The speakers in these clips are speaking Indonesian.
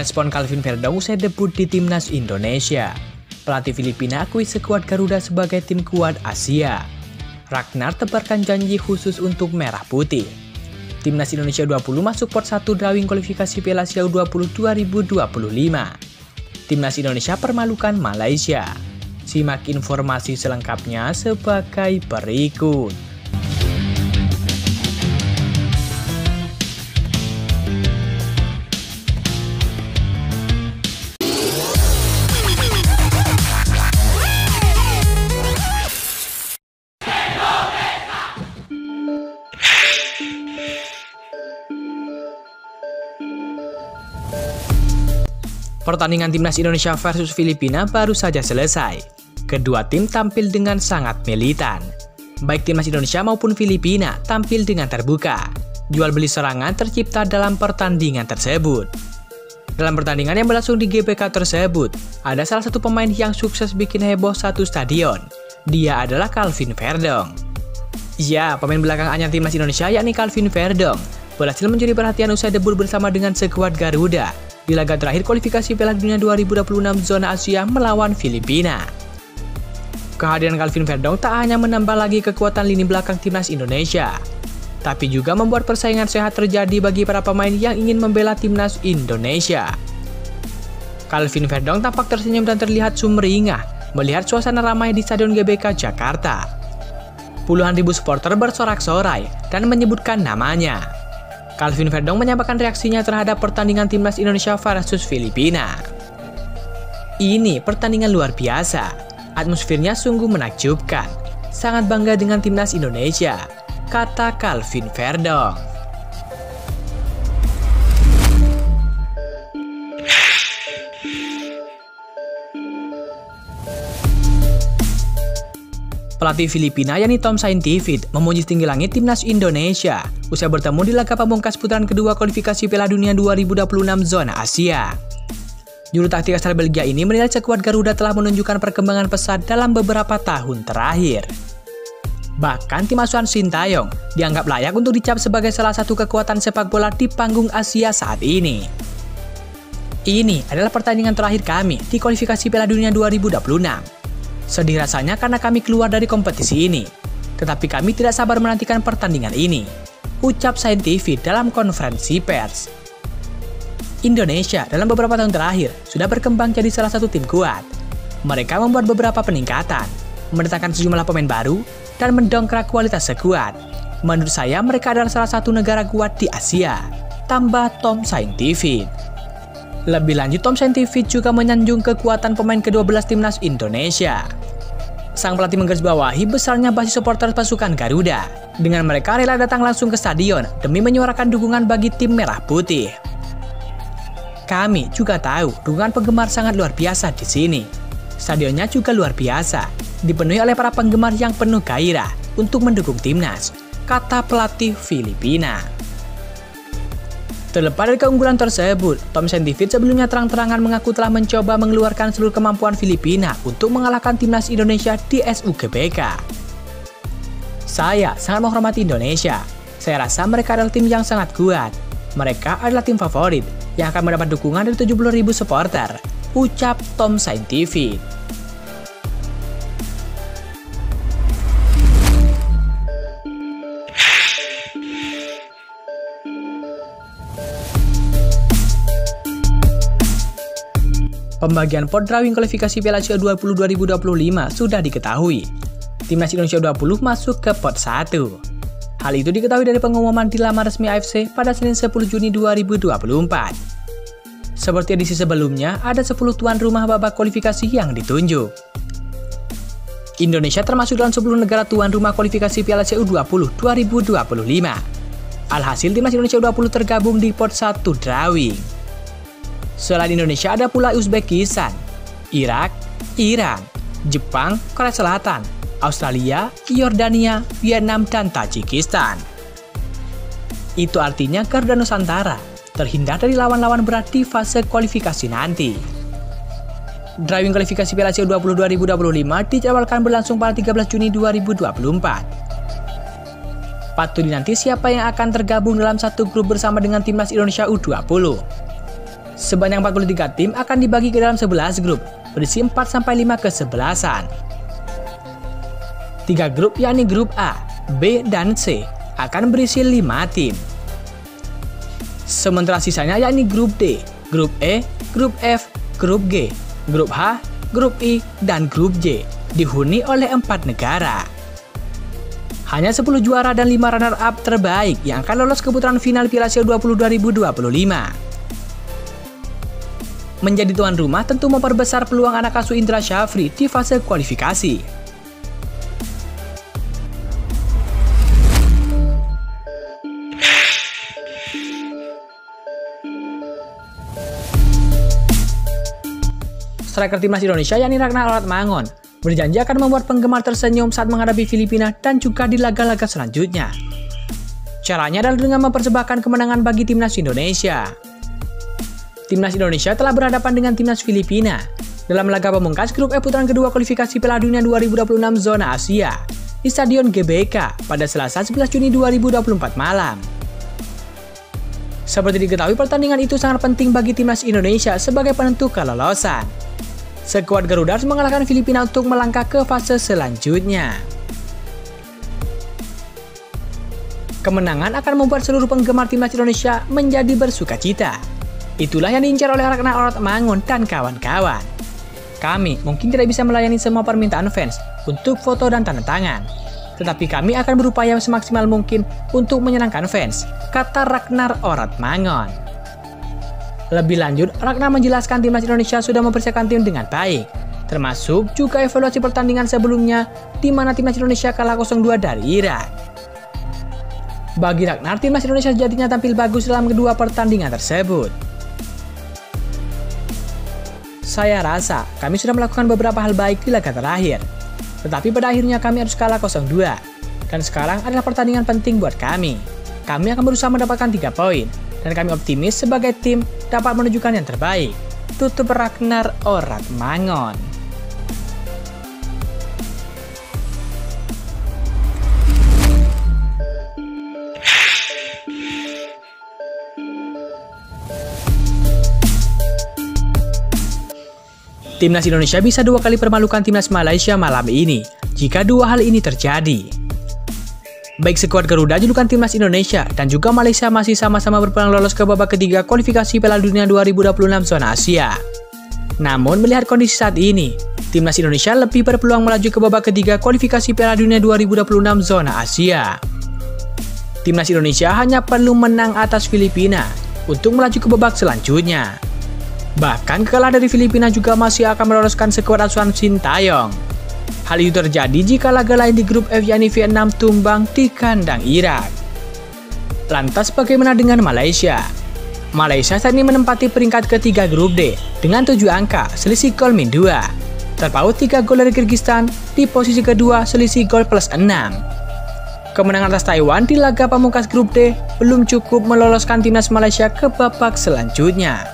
respon Calvin Verdong usai debut di Timnas Indonesia. Pelatih Filipina akui skuad Garuda sebagai tim kuat Asia. Ragnar tebarkan janji khusus untuk Merah Putih. Timnas Indonesia U20 masuk pot 1 drawing kualifikasi Piala Asia U20 2025. Timnas Indonesia permalukan Malaysia. Simak informasi selengkapnya sebagai berikut. Pertandingan Timnas Indonesia versus Filipina baru saja selesai. Kedua tim tampil dengan sangat militan. Baik Timnas Indonesia maupun Filipina tampil dengan terbuka. Jual beli serangan tercipta dalam pertandingan tersebut. Dalam pertandingan yang berlangsung di GBK tersebut, ada salah satu pemain yang sukses bikin heboh satu stadion. Dia adalah Calvin Verdong. Ya, pemain belakang anyar Timnas Indonesia yakni Calvin Verdong berhasil mencuri perhatian usai debut bersama dengan skuad Garuda di laga terakhir kualifikasi Piala Dunia 2026 zona Asia melawan Filipina. Kehadiran Calvin Verdong tak hanya menambah lagi kekuatan lini belakang Timnas Indonesia, tapi juga membuat persaingan sehat terjadi bagi para pemain yang ingin membela Timnas Indonesia. Calvin Verdong tampak tersenyum dan terlihat sumringah melihat suasana ramai di Stadion GBK Jakarta. Puluhan ribu supporter bersorak-sorai dan menyebutkan namanya. Calvin Verdong menyampaikan reaksinya terhadap pertandingan Timnas Indonesia versus Filipina. Ini pertandingan luar biasa, atmosfernya sungguh menakjubkan. Sangat bangga dengan Timnas Indonesia, kata Calvin Verdong. Pelatih Filipina yakni Tom Saintfiet memuji setinggi langit Timnas Indonesia usai bertemu di laga pamungkas putaran kedua kualifikasi Piala Dunia 2026 zona Asia. Juru taktik asal Belgia ini menilai skuad Garuda telah menunjukkan perkembangan pesat dalam beberapa tahun terakhir. Bahkan tim asuhan Sintayong dianggap layak untuk dicap sebagai salah satu kekuatan sepak bola di panggung Asia saat ini. Ini adalah pertandingan terakhir kami di kualifikasi Piala Dunia 2026. Sedih rasanya karena kami keluar dari kompetisi ini, tetapi kami tidak sabar menantikan pertandingan ini, ucap Saintfiet dalam konferensi pers. Indonesia dalam beberapa tahun terakhir sudah berkembang jadi salah satu tim kuat. Mereka membuat beberapa peningkatan, mendatangkan sejumlah pemain baru, dan mendongkrak kualitas skuad. Menurut saya mereka adalah salah satu negara kuat di Asia, tambah Tom Saintfiet. Lebih lanjut, Tom Saintfiet juga menyanjung kekuatan pemain ke-12 Timnas Indonesia. Sang pelatih menggarisbawahi besarnya basis supporter pasukan Garuda. Dengan mereka rela datang langsung ke stadion demi menyuarakan dukungan bagi tim Merah Putih. Kami juga tahu dukungan penggemar sangat luar biasa di sini. Stadionnya juga luar biasa, dipenuhi oleh para penggemar yang penuh gairah untuk mendukung timnas, kata pelatih Filipina. Terlepas dari keunggulan tersebut, Tom Saintfiet sebelumnya terang-terangan mengaku telah mencoba mengeluarkan seluruh kemampuan Filipina untuk mengalahkan Timnas Indonesia di SUGBK. Saya sangat menghormati Indonesia. Saya rasa mereka adalah tim yang sangat kuat. Mereka adalah tim favorit yang akan mendapat dukungan dari 70.000 supporter, ucap Tom Saintfiet. Pembagian pot drawing kualifikasi Piala Asia U20 2025 sudah diketahui. Timnas Indonesia U20 masuk ke pot 1. Hal itu diketahui dari pengumuman di laman resmi AFC pada Senin 10 Juni 2024. Seperti edisi sebelumnya, ada 10 tuan rumah babak kualifikasi yang ditunjuk. Indonesia termasuk dalam 10 negara tuan rumah kualifikasi Piala Asia U20 2025. Alhasil Timnas Indonesia U20 tergabung di pot 1 drawing. Selain Indonesia ada pula Uzbekistan, Irak, Iran, Jepang, Korea Selatan, Australia, Yordania, Vietnam, dan Tajikistan. Itu artinya Garuda Nusantara terhindar dari lawan-lawan berat di fase kualifikasi nanti. Drawing kualifikasi Piala Asia U20 2025 dijadwalkan berlangsung pada 13 Juni 2024. Patut dinanti siapa yang akan tergabung dalam satu grup bersama dengan Timnas Indonesia U20. Sebanyak 43 tim akan dibagi ke dalam 11 grup, berisi 4-5 kesebelasan. 3 grup yakni grup A, B, dan C akan berisi 5 tim. Sementara sisanya yakni grup D, grup E, grup F, grup G, grup H, grup I, dan grup J dihuni oleh 4 negara. Hanya 10 juara dan 5 runner-up terbaik yang akan lolos ke putaran final Piala Asia U20 2025. Menjadi tuan rumah tentu memperbesar peluang anak asuh Indra Syafri di fase kualifikasi. Striker timnas Indonesia yakni Ragnar Oratmangun berjanji akan membuat penggemar tersenyum saat menghadapi Filipina dan juga di laga-laga selanjutnya. Caranya adalah dengan mempersembahkan kemenangan bagi timnas Indonesia. Timnas Indonesia telah berhadapan dengan timnas Filipina dalam laga pemungkas grup E putaran kedua kualifikasi Piala Dunia 2026 zona Asia di Stadion GBK pada Selasa 11 Juni 2024 malam. Seperti diketahui, pertandingan itu sangat penting bagi timnas Indonesia sebagai penentu kelolosan. Skuad Garuda harus mengalahkan Filipina untuk melangkah ke fase selanjutnya. Kemenangan akan membuat seluruh penggemar timnas Indonesia menjadi bersukacita. Itulah yang diincar oleh Ragnar Oratmangun dan kawan-kawan. Kami mungkin tidak bisa melayani semua permintaan fans untuk foto dan tanda tangan, tetapi kami akan berupaya semaksimal mungkin untuk menyenangkan fans, kata Ragnar Oratmangun. Lebih lanjut, Ragnar menjelaskan timnas Indonesia sudah mempersiapkan tim dengan baik, termasuk juga evaluasi pertandingan sebelumnya di mana timnas Indonesia kalah 0-2 dari Irak. Bagi Ragnar, timnas Indonesia sejatinya tampil bagus dalam kedua pertandingan tersebut. Saya rasa kami sudah melakukan beberapa hal baik di laga terakhir, tetapi pada akhirnya kami harus kalah 0-2, dan sekarang adalah pertandingan penting buat kami. Kami akan berusaha mendapatkan 3 poin, dan kami optimis sebagai tim dapat menunjukkan yang terbaik, tutup Ragnar Oratmangun. Timnas Indonesia bisa 2 kali permalukan timnas Malaysia malam ini jika 2 hal ini terjadi. Baik skuad Garuda julukan timnas Indonesia dan juga Malaysia masih sama-sama berpeluang lolos ke babak ketiga kualifikasi Piala Dunia 2026 zona Asia. Namun melihat kondisi saat ini, timnas Indonesia lebih berpeluang melaju ke babak ketiga kualifikasi Piala Dunia 2026 zona Asia. Timnas Indonesia hanya perlu menang atas Filipina untuk melaju ke babak selanjutnya. Bahkan kalah dari Filipina juga masih akan meloloskan skuad asuhan Sintayong. Hal itu terjadi jika laga lain di grup F yakni Vietnam tumbang di kandang Irak. Lantas bagaimana dengan Malaysia? Malaysia saat ini menempati peringkat ketiga grup D dengan 7 angka selisih gol min 2. Terpaut 3 gol dari Kyrgyzstan di posisi kedua selisih gol plus 6. Kemenangan atas Taiwan di laga pamungkas grup D belum cukup meloloskan timnas Malaysia ke babak selanjutnya.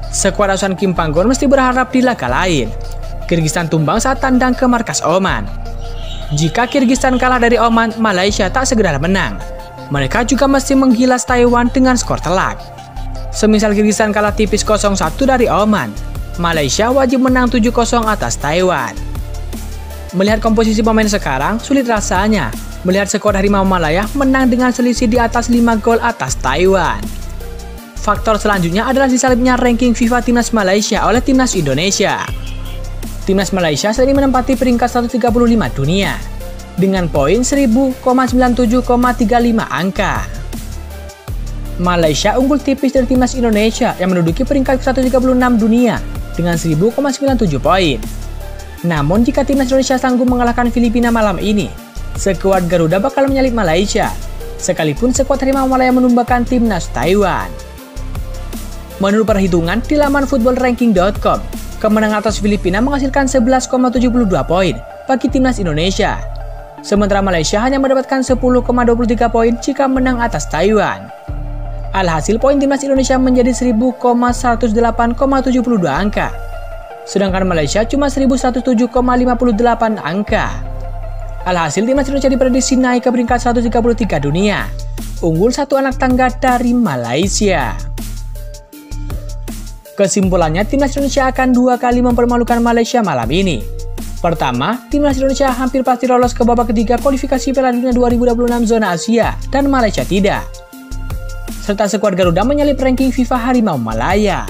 Skuad asuhan Kim Panggon mesti berharap di laga lain. Kyrgyzstan tumbang saat tandang ke markas Oman. Jika Kyrgyzstan kalah dari Oman, Malaysia tak segera menang. Mereka juga mesti menggilas Taiwan dengan skor telak. Semisal Kyrgyzstan kalah tipis 0-1 dari Oman, Malaysia wajib menang 7-0 atas Taiwan. Melihat komposisi pemain sekarang, sulit rasanya melihat skuad Harimau Malaya menang dengan selisih di atas 5 gol atas Taiwan. Faktor selanjutnya adalah disalibnya ranking FIFA timnas Malaysia oleh timnas Indonesia. Timnas Malaysia saat ini menempati peringkat 135 dunia dengan poin 1000,97,35 angka. Malaysia unggul tipis dari timnas Indonesia yang menduduki peringkat 136 dunia dengan 1000,97 poin. Namun jika timnas Indonesia sanggup mengalahkan Filipina malam ini, skuad Garuda bakal menyalip Malaysia, sekalipun skuad Harimau Malaya menumbakan timnas Taiwan. Menurut perhitungan di laman footballranking.com, kemenangan atas Filipina menghasilkan 11,72 poin bagi timnas Indonesia. Sementara Malaysia hanya mendapatkan 10,23 poin jika menang atas Taiwan. Alhasil poin timnas Indonesia menjadi 1000,108,72 angka. Sedangkan Malaysia cuma 1107,58 angka. Alhasil timnas Indonesia diprediksi naik ke peringkat 133 dunia, unggul 1 anak tangga dari Malaysia. Kesimpulannya, timnas Indonesia akan 2 kali mempermalukan Malaysia malam ini. Pertama, timnas Indonesia hampir pasti lolos ke babak ketiga kualifikasi Piala Dunia 2026 zona Asia, dan Malaysia tidak. Serta skuad Garuda menyalip ranking FIFA Harimau Malaya.